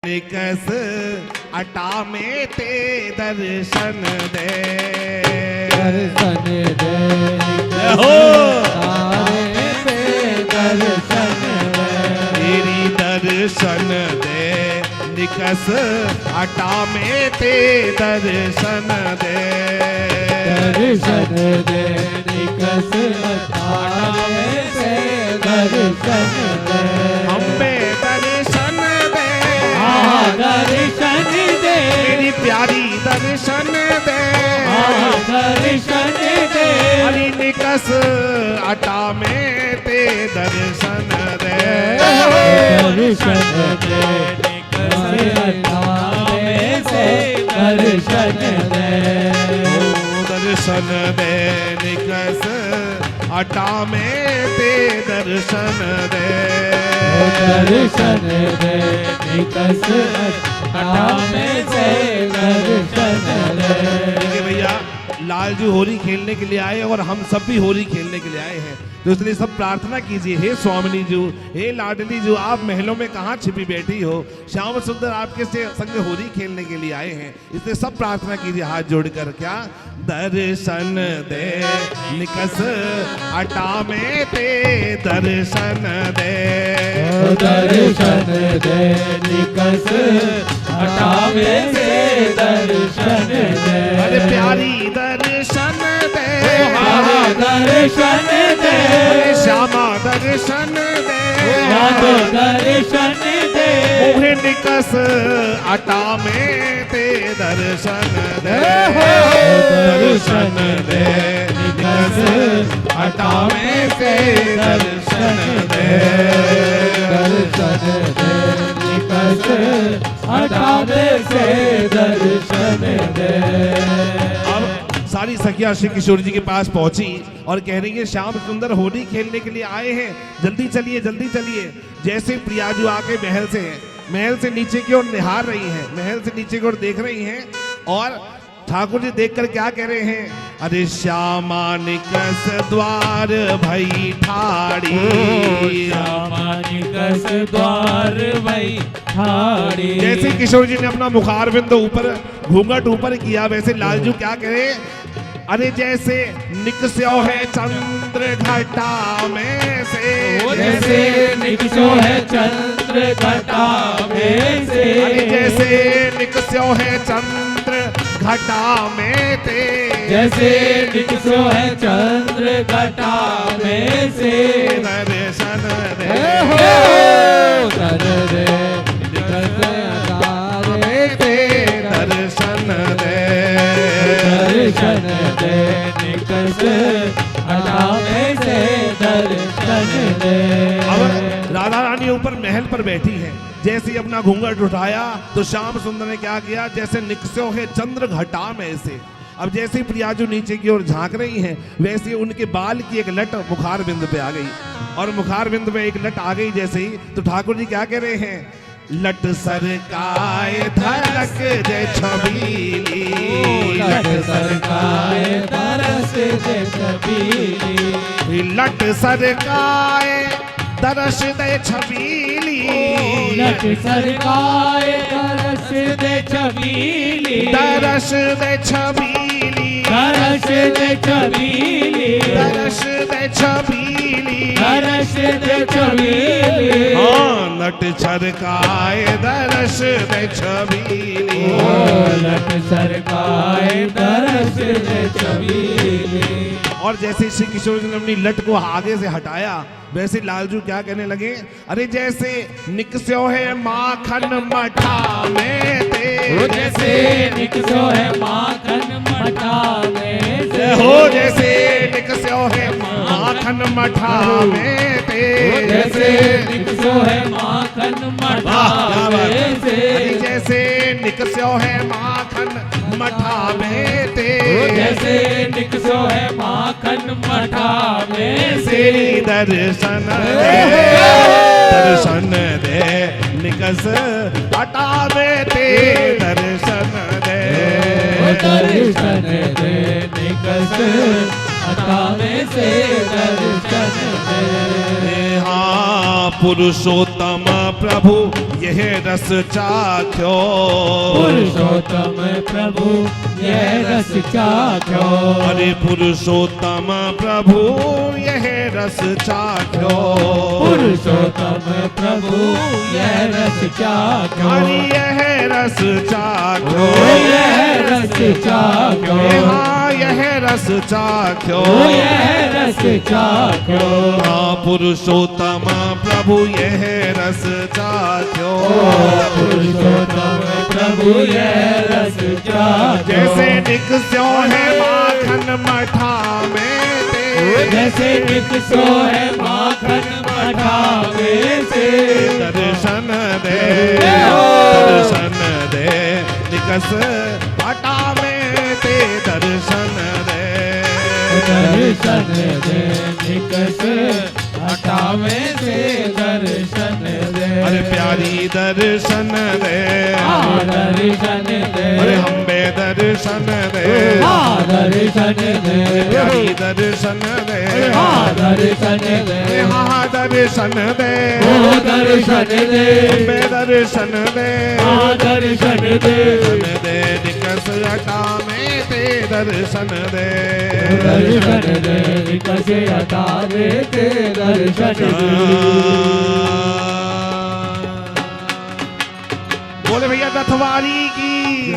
निकस अटा में ते दर्शन दे, दर्शन दे हो तारे ते दर्शन दे, तेरी दर्शन दे निकस अटा में ते दर्शन दे, दर्शन दे निकस अटा में ते दर्शन दे, अम्बे दर्शन दे, दर्शन दे मेरी प्यारी दर्शन दे, दर्शन दे हरि निकस अटा में ते दर्शन दे, दर्शन दे निकस अटा में से दर्शन दे, दर्शन दे निकस अटा में ते दर्शन दे, दर्शन दे निकस अटा में से दर्शन दे। देखिए भैया, लालजू होली खेलने के लिए आए और हम सब भी होली खेलने के लिए आए हैं, तो इसलिए सब प्रार्थना कीजिए, हे स्वामिनी जू, हे लाडली जू, आप महलों में कहाँ छिपी बैठी हो, श्याम सुंदर आपके से संग होली खेलने के लिए आए हैं, इसलिए सब प्रार्थना कीजिए हाथ जोड़कर। क्या? दर्शन दे निकस अटा में ते दर्शन दे, दर्शन दे निकस अटा में से दर्शन दे, अरे प्यारी दर्शन दे, दर्शन दे श्यामा दर्शन दे, दर्शन दे मुहे निकस अटा में ते दर्शन दे, दर्शन दे निकस अटा में ते दर्शन दे, दर्शन दे निकस अटा में से दर्शन दे। अब सारी सखियां श्री किशोर जी के पास पहुंची और कह रही है, श्याम सुंदर होली खेलने के लिए आए हैं, जल्दी चलिए जल्दी चलिए। जैसे प्रियाजू आके महल से नीचे की ओर निहार रही हैं, महल से नीचे की ओर देख रही हैं और ठाकुर जी देखकर क्या कह रहे हैं, अरे श्यामा निकस द्वार भई ठाड़ी, श्यामा निकस द्वार भई ठाड़ी। जैसे किशोर जी ने अपना मुखारविंद ऊपर घूंघट ऊपर किया, वैसे लालजू क्या करे, अरे जैसे निकस्यो है चंद्र घटा में से, जैसे निकस्यो है चंद्र घटा में से, अरे जैसे निकस्यो है चंद्र घटा में ते, जैसे निकस्यो है चंद्र घटा में से दर्शन दे, दर रे निकस तारे ते दर्शन दे, दर्शन दे निकस अटा में से दर्शन दे। अब राधा रानी ऊपर महल पर बैठी है, जैसे ही अपना घूंघट उठाया तो श्याम सुंदर ने क्या किया, जैसे निकस्यो है चंद्र घटा में से। अब जैसे ही प्रियाजू नीचे की ओर झांक रही हैं, वैसे ही उनके बाल की एक लट मुखार बिंद पे आ गई, और मुखार बिंद पे एक लट आ गई जैसे ही, तो ठाकुर जी क्या कह रहे हैं, लट सरकाए धड़क दे छबीली, लट सरकाए तरस दे छबीली, लट सरकाए दरस दे छबीली, लट सरकाए तरस दे छबीली, दरस दे छबीली, तरस दे छबीली, दरस दे छबीली, तरस दे छबीली। हाँ नट छरकाए दरस दे छबीली, लट सरकाए तरस दे छबीली। और जैसे श्री किशोर जी ने अपनी लट को आगे से हटाया, वैसे लालजू क्या कहने लगे, अरे जैसे निकस्यो है माखन मठा में ते, जैसे निकस्यो है माखन मठा में से, हो जैसे निकस्यो है माखन मठा में ते, जैसे निकस्यो है माखन मठा में से, अरे जैसे निकस्यो है माखन मठा में ते, जैसे निकस्यो है माखन मठा में से दर्शन दे, दर्शन दे निकस अटा में ते दर्शन दे, दर्शन दे निकस हटावे से दर्शन दे। हाँ पुरुषोत्तम प्रभु यह रस चाख्यो, पुरुषोत्तम प्रभु यह रस चाख्यो। अरे पुरुषोत्तम प्रभु यह रस चाख्यो, पुरुषोत्तम प्रभु यह रस चाख्यो। अरे यह रस चाख्यो, यह रस चाख्यो। हाँ यह रस चाख्यो, यह रस चाख्यो। हाँ पुरुषोत्तम प्रभु यह रस चाख्यो, पुरुषोत्तम प्रभु यह रस चाख्यो। जैसे निकस्यो है माखन मठा में ते, जैसे निकसो है माखन मठावे से दर्शन दे, दर्शन दे निकस मठा में ते दर्शन दे, दर्शन दे निकस हटावे से दर्शन दे। अरे प्यारी दर्शन दे, दर्शन दे। अरे हम्बे दर्शन दे, दर्शन दे। प्यारी दर्शन दे, दर्शन दे। हाँ दर्शन दे, दर्शन दे। हम्बे दर्शन दे, दर्शन दे। दर्शन दे निकस हटा में ते दर्शन दे, दर्शन दे निकस हटा दे ते दर्शन दे। बोले भैया रथवारी की